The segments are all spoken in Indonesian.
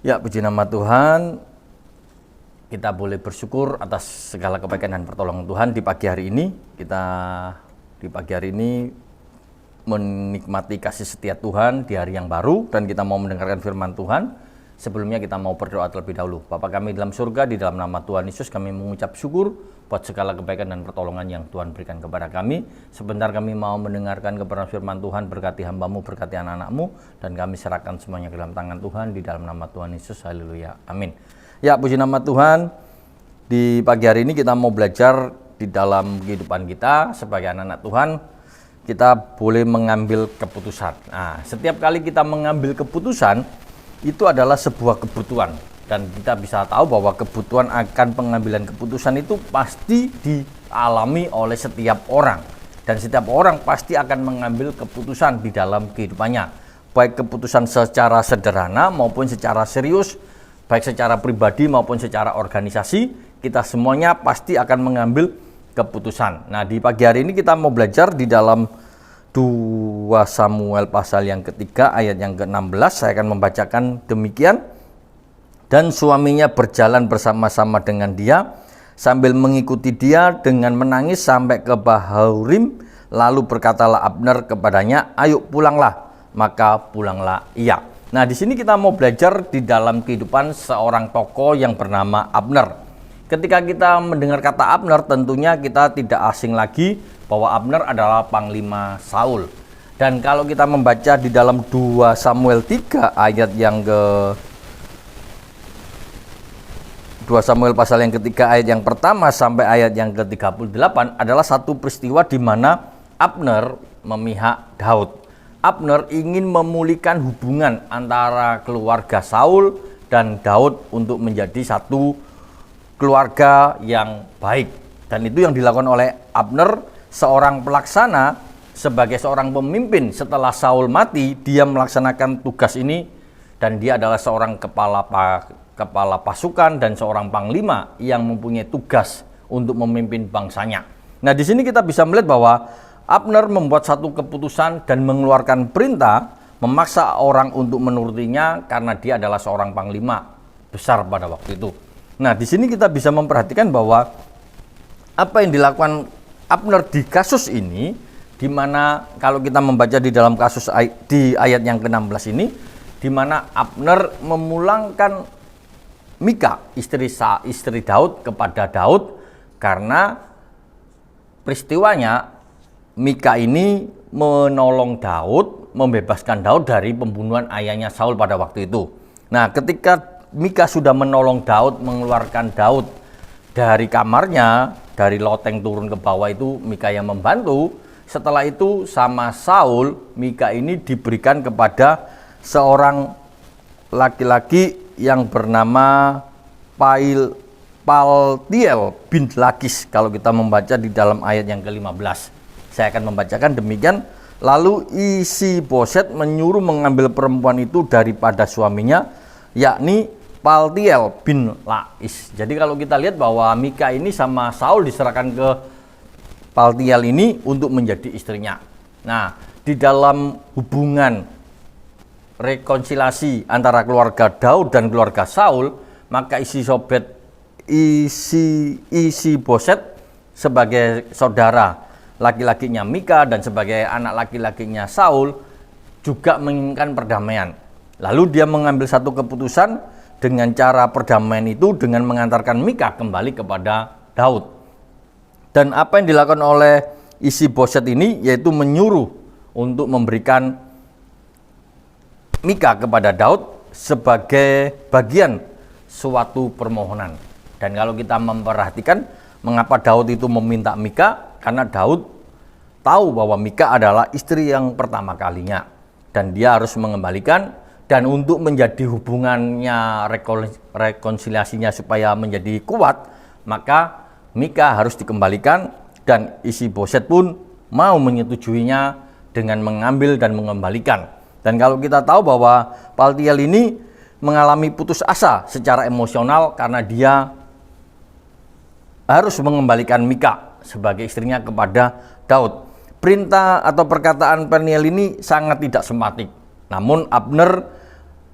Ya, puji nama Tuhan, kita boleh bersyukur atas segala kebaikan dan pertolongan Tuhan di pagi hari ini. Kita di pagi hari ini menikmati kasih setia Tuhan di hari yang baru, dan kita mau mendengarkan firman Tuhan. Sebelumnya kita mau berdoa terlebih dahulu. Bapa kami dalam surga, di dalam nama Tuhan Yesus kami mengucap syukur buat segala kebaikan dan pertolongan yang Tuhan berikan kepada kami. Sebentar kami mau mendengarkan kebenaran firman Tuhan. Berkati hamba-Mu, berkati anak-anak-Mu, dan kami serahkan semuanya ke dalam tangan Tuhan di dalam nama Tuhan Yesus. Haleluya, amin. Ya, puji nama Tuhan. Di pagi hari ini kita mau belajar di dalam kehidupan kita sebagai anak-anak Tuhan. Kita boleh mengambil keputusan. Nah, setiap kali kita mengambil keputusan, itu adalah sebuah kebutuhan, dan kita bisa tahu bahwa kebutuhan akan pengambilan keputusan itu pasti dialami oleh setiap orang, dan setiap orang pasti akan mengambil keputusan di dalam kehidupannya, baik keputusan secara sederhana maupun secara serius, baik secara pribadi maupun secara organisasi. Kita semuanya pasti akan mengambil keputusan. Nah, di pagi hari ini kita mau belajar di dalam 2 Samuel pasal yang ketiga ayat yang ke-16. Saya akan membacakan demikian. Dan suaminya berjalan bersama-sama dengan dia sambil mengikuti dia dengan menangis sampai ke Bahurim. Lalu berkatalah Abner kepadanya, "Ayo pulanglah." Maka pulanglah ia. Nah, di sini kita mau belajar di dalam kehidupan seorang tokoh yang bernama Abner. Ketika kita mendengar kata Abner, tentunya kita tidak asing lagi bahwa Abner adalah panglima Saul. Dan kalau kita membaca di dalam 2 Samuel 3 ayat yang ke 2 Samuel pasal yang ketiga ayat yang pertama sampai ayat yang ke-38 adalah satu peristiwa di mana Abner memihak Daud. Abner ingin memulihkan hubungan antara keluarga Saul dan Daud untuk menjadi satu keluarga yang baik. Dan itu yang dilakukan oleh Abner, seorang pelaksana, sebagai seorang pemimpin. Setelah Saul mati, dia melaksanakan tugas ini, dan dia adalah seorang kepala pasukan dan seorang panglima yang mempunyai tugas untuk memimpin bangsanya. Nah, di sini kita bisa melihat bahwa Abner membuat satu keputusan dan mengeluarkan perintah, memaksa orang untuk menurutinya karena dia adalah seorang panglima besar pada waktu itu. Nah, di sini kita bisa memperhatikan bahwa apa yang dilakukan Abner di kasus ini, di mana kalau kita membaca di dalam kasus di ayat yang ke-16 ini, di mana Abner memulangkan Mika, istri Daud, kepada Daud, karena peristiwanya Mika ini menolong Daud, membebaskan Daud dari pembunuhan ayahnya Saul pada waktu itu. Nah, ketika Mika sudah menolong Daud, mengeluarkan Daud dari kamarnya, dari loteng turun ke bawah itu Mika yang membantu. Setelah itu sama Saul, Mika ini diberikan kepada seorang laki-laki yang bernama Paltiel bin Lakis. Kalau kita membaca di dalam ayat yang ke-15, saya akan membacakan demikian. Lalu Isi-Boset menyuruh mengambil perempuan itu daripada suaminya, yakni Paltiel bin Lais. Jadi kalau kita lihat bahwa Mika ini sama Saul diserahkan ke Paltiel ini untuk menjadi istrinya. Nah, di dalam hubungan rekonsiliasi antara keluarga Daud dan keluarga Saul, maka Isi-Boset sebagai saudara laki-lakinya Mika dan sebagai anak laki-lakinya Saul juga menginginkan perdamaian. Lalu dia mengambil satu keputusan dengan cara perdamaian itu dengan mengantarkan Mika kembali kepada Daud. Dan apa yang dilakukan oleh Isi-Boset ini yaitu menyuruh untuk memberikan Mika kepada Daud sebagai bagian suatu permohonan. Dan kalau kita memperhatikan mengapa Daud itu meminta Mika, karena Daud tahu bahwa Mika adalah istri yang pertama kalinya, dan dia harus mengembalikan. Dan untuk menjadi hubungannya, rekonsiliasinya supaya menjadi kuat, maka Mika harus dikembalikan, dan Isi-Boset pun mau menyetujuinya dengan mengambil dan mengembalikan. Dan kalau kita tahu bahwa Paltiel ini mengalami putus asa secara emosional karena dia harus mengembalikan Mika sebagai istrinya kepada Daud. Perintah atau perkataan Paltiel ini sangat tidak simpatik. Namun Abner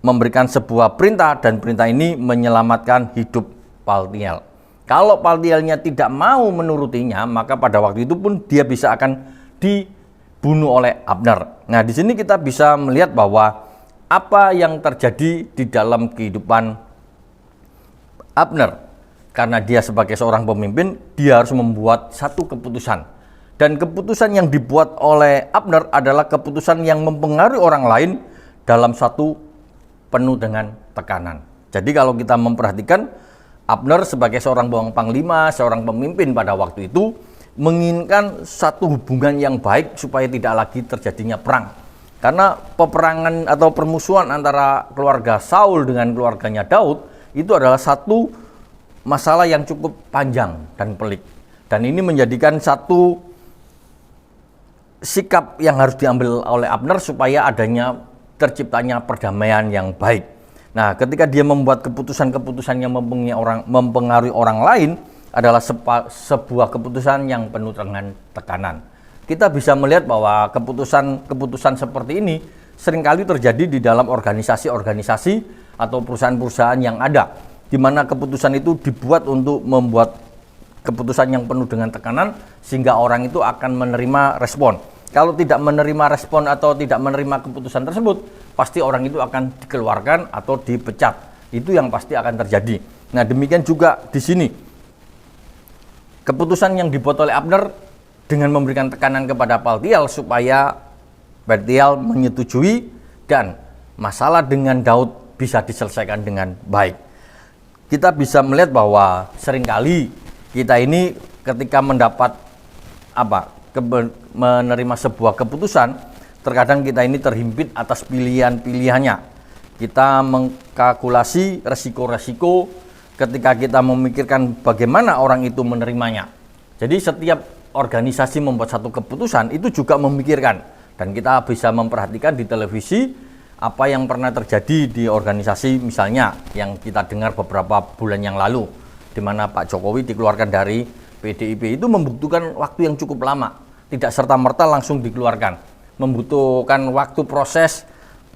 memberikan sebuah perintah dan perintah ini menyelamatkan hidup Paltiel. Kalau Paltielnya tidak mau menurutinya, maka pada waktu itu pun dia bisa akan dibunuh oleh Abner. Nah, di sini kita bisa melihat bahwa apa yang terjadi di dalam kehidupan Abner. Karena dia sebagai seorang pemimpin, dia harus membuat satu keputusan. Dan keputusan yang dibuat oleh Abner adalah keputusan yang mempengaruhi orang lain dalam satu penuh dengan tekanan. Jadi kalau kita memperhatikan, Abner sebagai seorang panglima, seorang pemimpin pada waktu itu menginginkan satu hubungan yang baik supaya tidak lagi terjadinya perang. Karena peperangan atau permusuhan antara keluarga Saul dengan keluarganya Daud itu adalah satu masalah yang cukup panjang dan pelik. Dan ini menjadikan satu sikap yang harus diambil oleh Abner supaya terciptanya perdamaian yang baik. Nah, ketika dia membuat keputusan-keputusan yang mempengaruhi orang lain adalah sebuah keputusan yang penuh dengan tekanan. Kita bisa melihat bahwa keputusan-keputusan seperti ini seringkali terjadi di dalam organisasi-organisasi atau perusahaan-perusahaan yang ada, di mana keputusan itu dibuat untuk membuat keputusan yang penuh dengan tekanan sehingga orang itu akan menerima respon. Kalau tidak menerima respon atau tidak menerima keputusan tersebut, pasti orang itu akan dikeluarkan atau dipecat. Itu yang pasti akan terjadi. Nah, demikian juga di sini. Keputusan yang dibuat oleh Abner dengan memberikan tekanan kepada Paltiel supaya Paltiel menyetujui dan masalah dengan Daud bisa diselesaikan dengan baik. Kita bisa melihat bahwa seringkali kita ini ketika mendapat menerima sebuah keputusan, terkadang kita ini terhimpit atas pilihan-pilihannya. Kita mengkalkulasi resiko-resiko ketika kita memikirkan bagaimana orang itu menerimanya. Jadi setiap organisasi membuat satu keputusan itu juga memikirkan, dan kita bisa memperhatikan di televisi apa yang pernah terjadi di organisasi, misalnya yang kita dengar beberapa bulan yang lalu, di mana Pak Jokowi dikeluarkan dari PDIP. Itu membutuhkan waktu yang cukup lama, tidak serta-merta langsung dikeluarkan, membutuhkan waktu proses,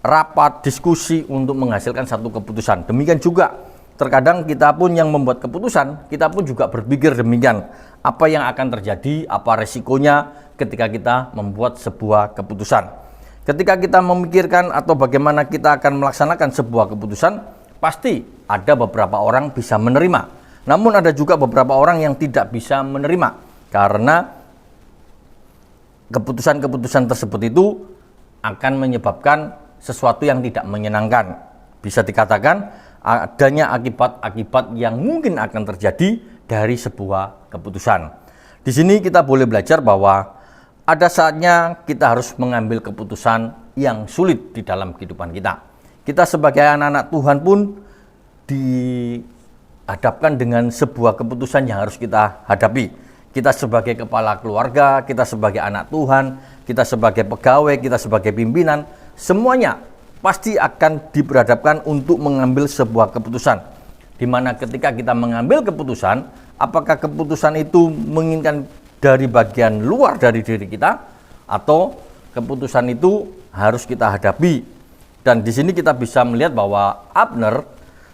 rapat, diskusi untuk menghasilkan satu keputusan. Demikian juga terkadang kita pun yang membuat keputusan, kita pun juga berpikir demikian, apa yang akan terjadi, apa resikonya ketika kita membuat sebuah keputusan. Ketika kita memikirkan atau bagaimana kita akan melaksanakan sebuah keputusan, pasti ada beberapa orang bisa menerima. Namun ada juga beberapa orang yang tidak bisa menerima, karena keputusan-keputusan tersebut itu akan menyebabkan sesuatu yang tidak menyenangkan. Bisa dikatakan adanya akibat-akibat yang mungkin akan terjadi dari sebuah keputusan. Di sini kita boleh belajar bahwa ada saatnya kita harus mengambil keputusan yang sulit di dalam kehidupan kita. Kita sebagai anak-anak Tuhan pun dihadapkan dengan sebuah keputusan yang harus kita hadapi. Kita sebagai kepala keluarga, kita sebagai anak Tuhan, kita sebagai pegawai, kita sebagai pimpinan, semuanya pasti akan diperhadapkan untuk mengambil sebuah keputusan. Di mana ketika kita mengambil keputusan, apakah keputusan itu menginginkan dari bagian luar dari diri kita, atau keputusan itu harus kita hadapi. Dan di sini kita bisa melihat bahwa Abner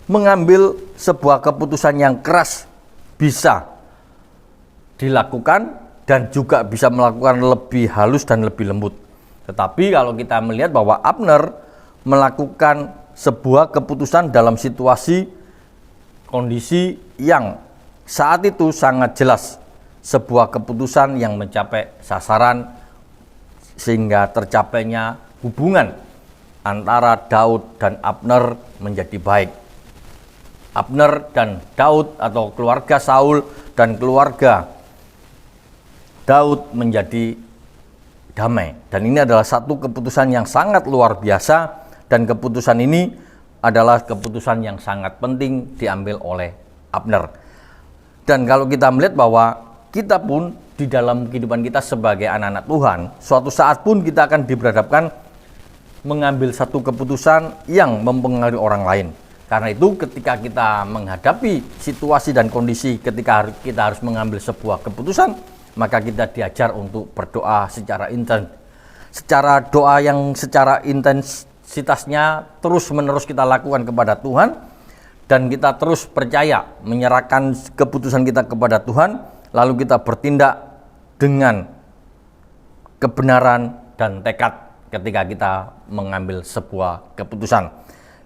mengambil sebuah keputusan yang keras bisa dilakukan dan juga bisa melakukan lebih halus dan lebih lembut. Tetapi kalau kita melihat bahwa Abner melakukan sebuah keputusan dalam situasi kondisi yang saat itu sangat jelas, sebuah keputusan yang mencapai sasaran sehingga tercapainya hubungan antara Daud dan Abner menjadi baik. Abner dan Daud atau keluarga Saul dan keluarga Daud menjadi damai. Dan ini adalah satu keputusan yang sangat luar biasa, dan keputusan ini adalah keputusan yang sangat penting diambil oleh Abner. Dan kalau kita melihat bahwa kita pun di dalam kehidupan kita sebagai anak-anak Tuhan, suatu saat pun kita akan diberhadapkan mengambil satu keputusan yang mempengaruhi orang lain. Karena itu ketika kita menghadapi situasi dan kondisi ketika kita harus mengambil sebuah keputusan, maka kita diajar untuk berdoa secara intens. Secara doa yang secara intens intensitasnya terus-menerus kita lakukan kepada Tuhan, dan kita terus percaya menyerahkan keputusan kita kepada Tuhan, lalu kita bertindak dengan kebenaran dan tekad ketika kita mengambil sebuah keputusan.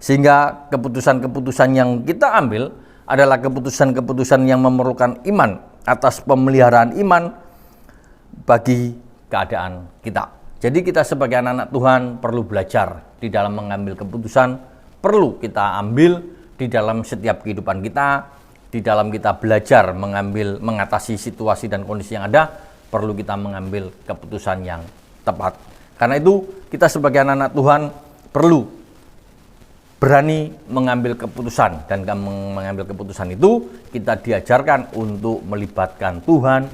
Sehingga keputusan-keputusan yang kita ambil adalah keputusan-keputusan yang memerlukan iman atas pemeliharaan iman bagi keadaan kita. Jadi kita sebagai anak-anak Tuhan perlu belajar di dalam mengambil keputusan, perlu kita ambil di dalam setiap kehidupan kita, di dalam kita belajar mengatasi situasi dan kondisi yang ada, perlu kita mengambil keputusan yang tepat. Karena itu kita sebagai anak-anak Tuhan perlu berani mengambil keputusan, dan mengambil keputusan itu kita diajarkan untuk melibatkan Tuhan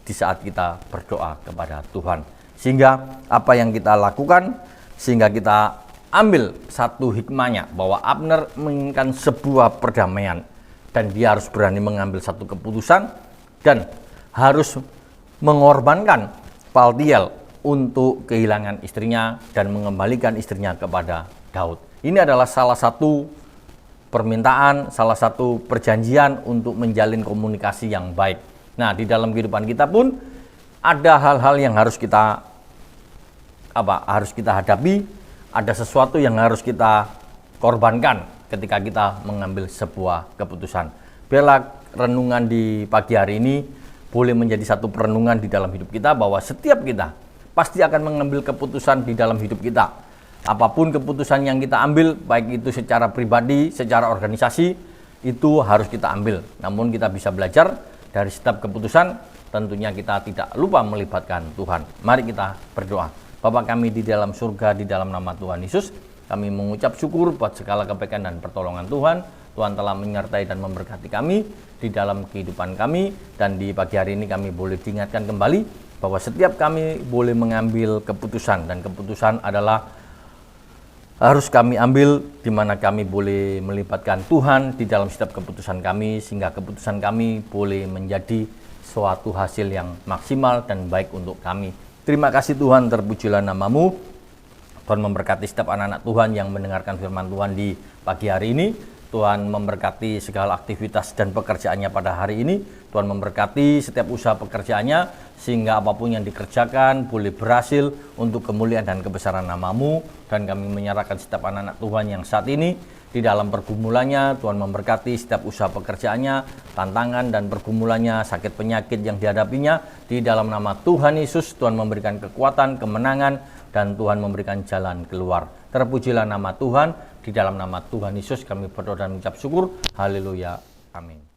di saat kita berdoa kepada Tuhan. Sehingga apa yang kita lakukan, sehingga kita ambil satu hikmahnya bahwa Abner menginginkan sebuah perdamaian, dan dia harus berani mengambil satu keputusan dan harus mengorbankan Paltiel untuk kehilangan istrinya dan mengembalikan istrinya kepada Daud. Ini adalah salah satu permintaan, salah satu perjanjian untuk menjalin komunikasi yang baik. Nah, di dalam kehidupan kita pun ada hal-hal yang harus kita hadapi, ada sesuatu yang harus kita korbankan ketika kita mengambil sebuah keputusan. Biarlah renungan di pagi hari ini boleh menjadi satu perenungan di dalam hidup kita, bahwa setiap kita pasti akan mengambil keputusan di dalam hidup kita. Apapun keputusan yang kita ambil, baik itu secara pribadi, secara organisasi, itu harus kita ambil. Namun kita bisa belajar dari setiap keputusan, tentunya kita tidak lupa melibatkan Tuhan. Mari kita berdoa. Bapa kami di dalam surga, di dalam nama Tuhan Yesus, kami mengucap syukur buat segala kebaikan dan pertolongan Tuhan. Tuhan telah menyertai dan memberkati kami di dalam kehidupan kami, dan di pagi hari ini kami boleh diingatkan kembali bahwa setiap kami boleh mengambil keputusan, dan keputusan adalah harus kami ambil di mana kami boleh melibatkan Tuhan di dalam setiap keputusan kami, sehingga keputusan kami boleh menjadi suatu hasil yang maksimal dan baik untuk kami. Terima kasih Tuhan, terpujilah nama-Mu. Tuhan memberkati setiap anak-anak Tuhan yang mendengarkan firman Tuhan di pagi hari ini. Tuhan memberkati segala aktivitas dan pekerjaannya pada hari ini. Tuhan memberkati setiap usaha pekerjaannya, sehingga apapun yang dikerjakan boleh berhasil untuk kemuliaan dan kebesaran nama-Mu. Dan kami menyerahkan setiap anak-anak Tuhan yang saat ini di dalam pergumulannya. Tuhan memberkati setiap usaha pekerjaannya, tantangan dan pergumulannya, sakit penyakit yang dihadapinya. Di dalam nama Tuhan Yesus, Tuhan memberikan kekuatan, kemenangan, dan Tuhan memberikan jalan keluar. Terpujilah nama Tuhan. Di dalam nama Tuhan Yesus kami berdoa dan mengucap syukur. Haleluya. Amin.